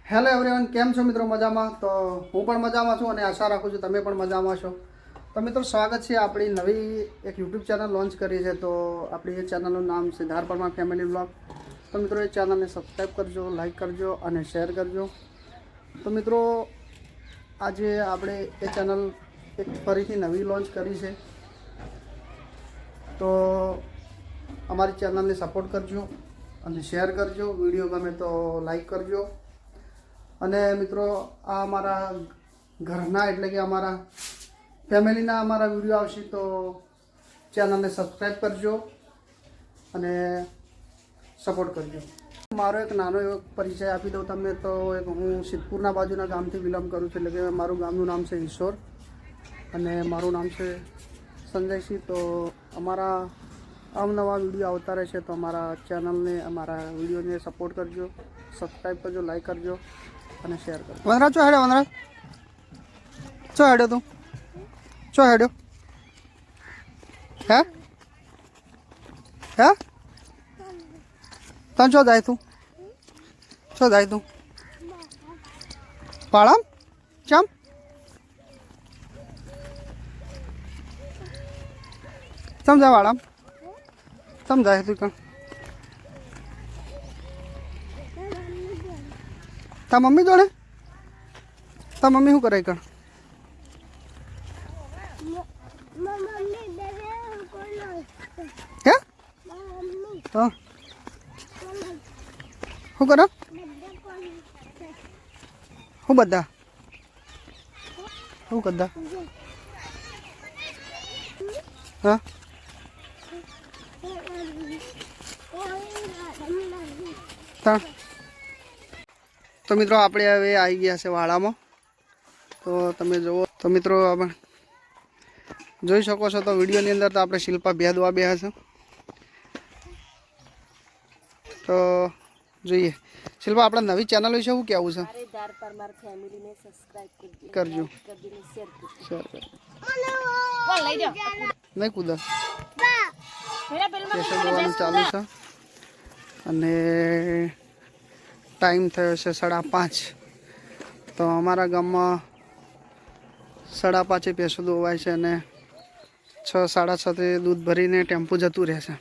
Hello everyone, કેમ છો મિત્રો? મજામાં? તો હું પણ મજામાં છું અને આશા રાખું છું તમે પણ મજામાં છો. તો મિત્રો, સ્વાગત છે આપણી નવી એક યુટ્યુબ ચેનલ લોન્ચ કરી છે. તો આપણી એ ચેનલનું નામ છે ધાર પરમાર ફેમિલી વ્લોગ. તો મિત્રો, એ ચેનલને સબસ્ક્રાઈબ કરજો, લાઈક કરજો અને શેર કરજો. તો મિત્રો, આજે આપણે એ ચેનલ એક ફરીથી નવી લોન્ચ કરી છે. તો અમારી ચેનલને સપોર્ટ કરજો અને શેર કરજો. વિડીયો ગમે તો લાઈક કરજો. અને મિત્રો, આ અમારા ઘરના એટલે કે અમારા ફેમિલીના અમારા વિડીયો આવશે તો ચેનલને સબસ્ક્રાઈબ કરજો અને સપોર્ટ કરજો. મારો એક નાનો એવો પરિચય આપી દઉં તમને. તો હું સિદ્ધપુરના બાજુના ગામથી બિલોંગ કરું છું. એટલે કે મારું ગામનું નામ છે ઈશ્વર અને મારું નામ છે સંજયસિંહ. તો અમારા અવનવા વિડીયો આવતા રહે છે. તો અમારા ચેનલને, અમારા વિડીયોને સપોર્ટ કરજો, સબસ્ક્રાઈબ કરજો, લાઈક કરજો અને શેર કરજો. વનરાજ ચો હેડ્યો? વનરાજ ચો હેડ્યો? તું ચો હેડ્યો? હે હે તને ચો જાય? તું ચો જાય? તું પાળામ ચમ સમજા વાળામ સમજાય તું? કણ તા મમ્મી જોડે? તા મમ્મી શું કરે? કણ હે તો શું કરો? શું બધા શું બધા? હા, તો મિત્રો, આપણે હવે આવી ગયા છે વાડામાં. તો તમે જુઓ. તો મિત્રો, આપણે જોઈ શકો છો. તો વિડીયોની અંદર તો આપણે શિલ્પા ભેદવા બેહા છે. તો જોઈએ શિલ્પા, આપણા નવી ચેનલ વિશે શું કહેવું છે? કરજો, શેર કરજો. નહીં કૂદા પેસા દોવાનું ચાલુ છે અને ટાઈમ થયો છે 5:30. તો અમારા ગામમાં 5:30 પેસો દોવાય છે અને 6, 6:30 દૂધ ભરીને ટેમ્પો જતું રહેશે.